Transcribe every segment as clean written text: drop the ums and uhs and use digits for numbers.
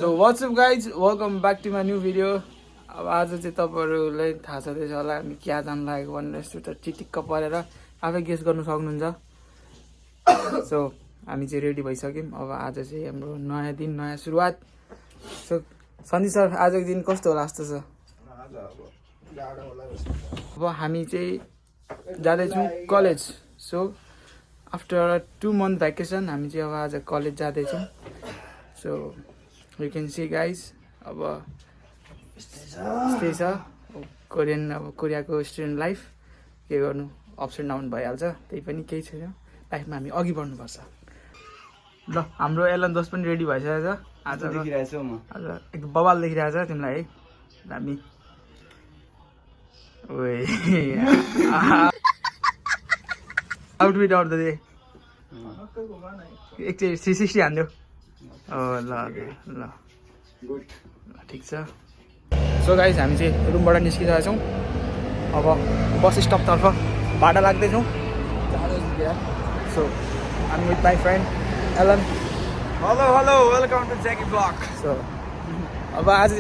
So what's up guys, welcome back to my new video. अब आज चाहिँ तपाईहरुलाई थाहा छँदैछ होला हामी क्या जान लागेको भनेर यस्तो त चिटिक्क परेर आफै गेस गर्न सक्नुहुन्छ. सो हामी चाहिँ रेडी भइसक्यौं. अब आज चाहिँ हाम्रो नयाँ दिन, नयाँ सुरुवात. सो सन्दी सर आजको दिन कस्तो होला जस्तो छ? अब हामी चाहिँ जाँदैछौँ college. So after 2 month vacation हामी चाहिँ अब आज कलेज जाँदैछौँ. So you can see guys, अब यस्तै छ कोरियन. अब कोरियाको स्टुडेन्ट लाइफ के गर्नु, अप्स एन्ड डाउन भइहाल्छ. त्यही पनि केही छैन, लाइफमा हामी अघि बढ्नुपर्छ. ल हाम्रो एलन दोस्त पनि रेडी भइसकेको छ. आज देखिरहेछु म. आज एकदम बवाल देखिरहेछ तिमीलाई है. हामी ओए आउटफिट आउट दे एकचोटि 360 हान्दियो. ल ल गुड, ठिक छ. सो गाइज हामी चाहिँ रुमबाट निस्किरहेको छौँ. अब बस स्टपतर्फ भाडा लाग्दैछौँ. So I'm with my friend Alan. Hello hello, welcome to Jackie blog. So अब आज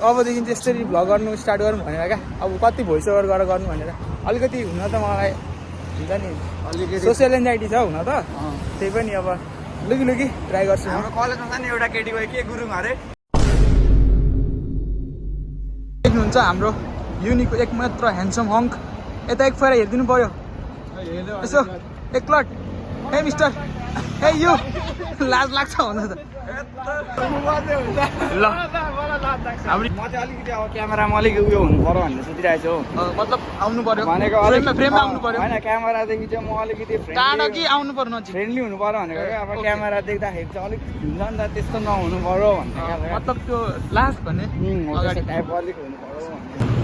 अबदेखि चाहिँ यसरी भ्लग गर्नु स्टार्ट गरौँ भनेर क्या. अब कति भोइस ओभर गरेर गर्नु भनेर अलिकति हुन त मलाई हुन्छ नि अलिकति सोसियल एन्जाइटी छ हुन त. त्यही पनि अब लुकी ट्राई गर्छु. हाम्रो कलेजमा छ नि एउटा केटी भयो के गुरुङ अरे. देख्नुहुन्छ हाम्रो युनिको एकमात्र ह्यान्डसम हङ्क. यता एक फेर हेरिदिनु पर्यो यसो एकलट. हे मिस्टर, हे यु, लाज लाग्छ हुन त. ल हाम्रो म चाहिँ अलिकति अब क्यामेरामा अलिक उयो हुनु पर्यो भनेर सोचिरहेको छु. मतलब आउनु पर्यो भनेको फ्रेममा आउनु पर्यो. होइन, क्यामेरादेखि चाहिँ म अलिकति टाढा कि आउनु पर्यो नजिक. फ्रेन्डली हुनु पर्यो भनेको क्या. अब क्यामेरा देख्दाखेरि चाहिँ अलिक हुन्छ नि त, त्यस्तो नहुनु पर्यो भन्ने क्या. मतलब त्यो लास्ट भन्ने अगाडि टाइप अलिक हुनु पर्यो भन्ने.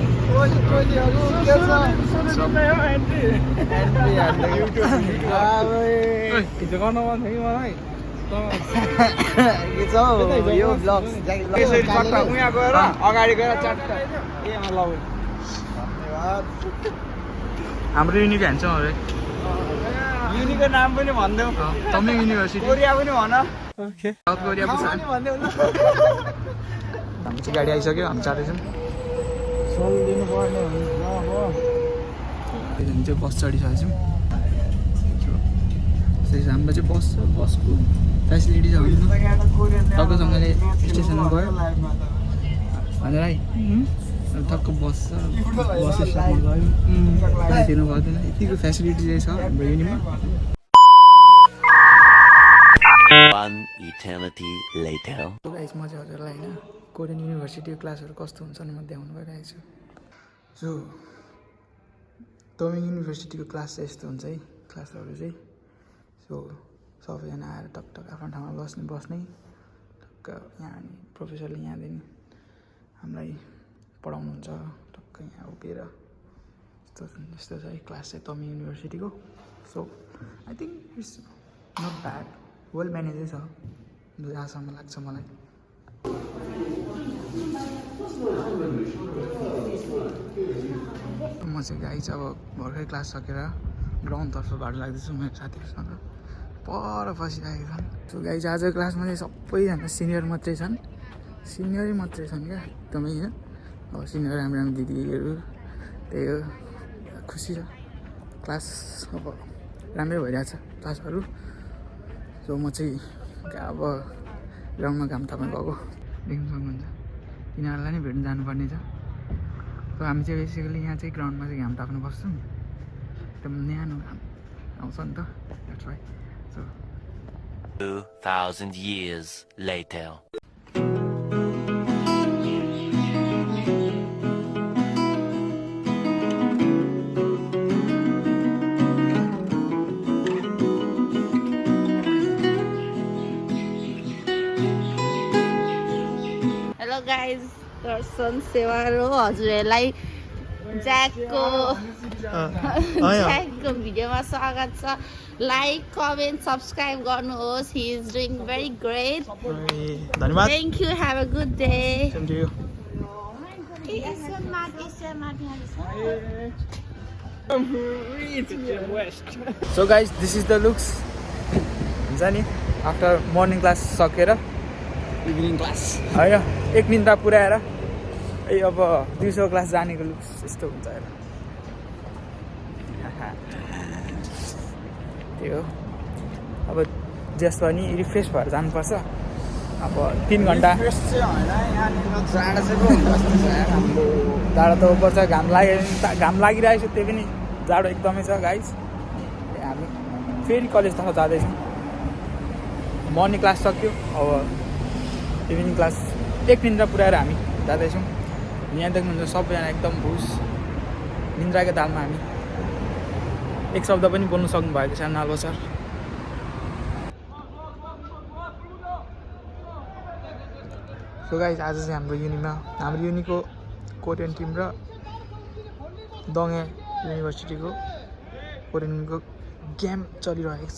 उहाँ गएर अगाडि गएर चट्टा हाम्रो युनिको ह्यान्डसम अरे. युनिको नाम पनि भनिदेऊ. तमिङ युनिभर्सिटी कोरिया पनि भन. साउथ कोरिया हामी चाहिँ गाडी आइसक्यो. हामी जाँदैछौँ. हामी चाहिँ बस चढिसकेको छौँ. हाम्रो चाहिँ बसको फेसिलिटी छ टक्कसँगले स्टेसनमा गयो भनेर है. टक्क बस छ, बस स्टपमा गयो, पैसा तिर्नु पर्दैन. यतिको फेसिलिटी चाहिँ छ हाम्रो युनिमा. गाइस म चाहिँ हजुरलाई होइन कोरियन युनिभर्सिटीको क्लासहरू कस्तो हुन्छ नि म देखाउनु गइरहेको छु. सो तमिङ युनिभर्सिटीको क्लास चाहिँ यस्तो हुन्छ है क्लासहरू चाहिँ. सो सबैजना आएर टकटक आफ्नो ठाउँमा बस्ने टक्क यहाँ अनि प्रोफेसरले यहाँदेखि हामीलाई पढाउनुहुन्छ टक्क यहाँ उभिएर. यस्तो छ है क्लास चाहिँ तमिङ युनिभर्सिटीको. So I think it's not bad, well म्यानेजै छ जहाँसम्म लाग्छ मलाई. म चाहिँ गाइस अब भर्खरै क्लास सकेर ग्राउन्डतर्फ भाडा लाग्दैछु मेरो साथीहरूसँग. पर बसिरहेको छन्. सो गाइस आज क्लासमा चाहिँ सबैजना सिनियर मात्रै छन्. सिनियरै मात्रै छन् क्या एकदमै होइन. अब सिनियर राम्रो राम्रो दिदीहरू त्यही हो. खुसी छ क्लास अब राम्रै भइरहेछ क्लासहरू. सो म चाहिँ अब ग्राउन्डमा घाम ताप्न गएको देख्नु सक्नुहुन्छ. तिनीहरूलाई नै भेट्नु जानुपर्ने छ. सो हामी चाहिँ बेसिकली यहाँ चाहिँ ग्राउन्डमा चाहिँ घाम ताप्नु बस्छौँ. एकदम न्यानो घाम आउँछ नि त, that's why. 2000 years later. Hello guys, Darshan Sewar हो हजुरहरूलाई ज्याकको भिडियोमा स्वागत छ. लाइक, कमेन्ट, सब्सक्राइब गर्नुहोस्. He is doing very great. धन्यवाद. Thank you. Have a good day. So guys this is the looks हुन्छ नि आफ्टर मर्निङ क्लास सकेर. इभिनिङ क्लास होइन एक निन्द्रा पुऱ्याएर अब दिउँसो क्लास जानेको लुक्स यस्तो हुन्छ हेर त्यही हो अब जस पनि रिफ्रेस भएर जानुपर्छ अब 3 घन्टा जाडो त पर्छ घाम लागिरहेको छ त्यही पनि जाडो एकदमै छ गाइस हामी फेरि कलेजतर्फ जाँदैछौँ मर्निङ क्लास सक्यो अब इभिनिङ क्लास एक निन्द्रा पुऱ्याएर हामी जाँदैछौँ यहाँ देख्नुहुन्छ सबैजना एकदम भुस निन्द्राको दालमा हामी एक शब्द पनि बोल्नु सक्नु भएको छैन नाल्बो सर सो गाइस आज चाहिँ हाम्रो युनिको कोरियन टिम र दङे युनिभर्सिटीको कोरियनको गेम चलिरहेको छ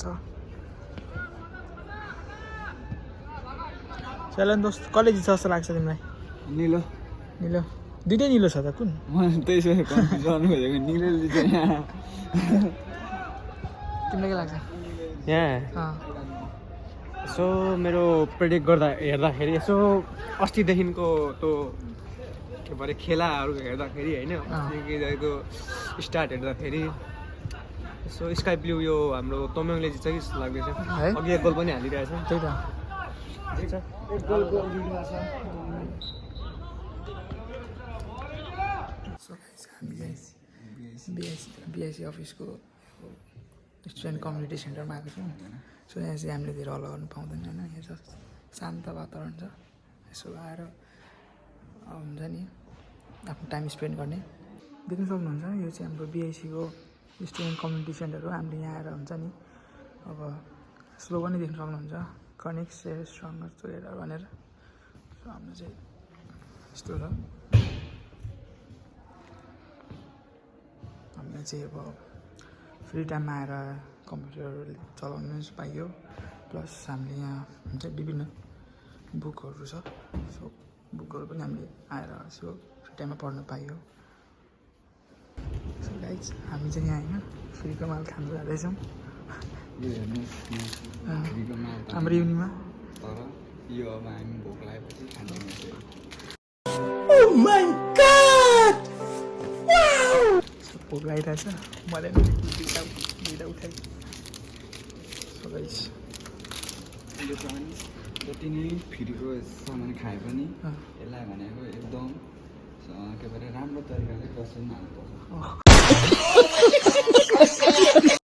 चलन दोस्त कलेज जस्तो लाग्छ तिमीलाई निलो निलो दुइटै निलो छ त कुन म त्यसो कन्फ्युजन भइसक्यो निलो चाहिँ तिमीलाई के लाग्छ यहाँ यसो मेरो प्रेडिक्ट गर्दा हेर्दाखेरि यसो अस्तिदेखिको त्यो के भरे खेलाहरू हेर्दाखेरि होइन अस्तिको स्टार्ट हेर्दाखेरि यसो स्काई ब्लू यो हाम्रो तोम्योङले जित्छ कि जस्तो लाग्दैछ है अघि एक गोल पनि हालिरहेछ त्यही त बिआइसी अफिसको स्टुडेन्ट कम्युनिटी सेन्टरमा आएको छौँ सो यहाँ चाहिँ हामीले धेरै हल्ला गर्नु पाउँदैन होइन यहाँ जस्तो शान्त वातावरण छ यसो आएर हुन्छ नि आफ्नो टाइम स्पेन्ड गर्ने देख्न सक्नुहुन्छ यो चाहिँ हाम्रो बिआइसीको स्टुडेन्ट कम्युनिटी सेन्टर हो हामीले यहाँ आएर हुन्छ नि अब स्लोगनै देख्न सक्नुहुन्छ कनेक्ट सेयर स्ट्रङ्गर टुगेदर भनेर सो हाम्रो चाहिँ यस्तो छ हामीले चाहिँ अब फ्री टाइममा आएर कम्प्युटर चलाउनु पाइयो प्लस हामीले यहाँ हुन्छ विभिन्न बुकहरू छ सो बुकहरू पनि हामीले आएर यसो फ्री टाइममा पढ्न पाइयो सो गाइज हामी चाहिँ यहाँ होइन फ्रीको माल खानु जाँदैछौँ हाम्रो युनिमा तर यो अब हामी भोक लागेपछि खाँदैनौँ भोक लागिरहेछ मलाई दुइटा उठाइ सो गाइज यो चाहिँ जति नै फ्रीको सामान खाए पनि यसलाई भनेको एकदम के भन्छ राम्रो तरिकाले कसैमा हाल्नुपर्छ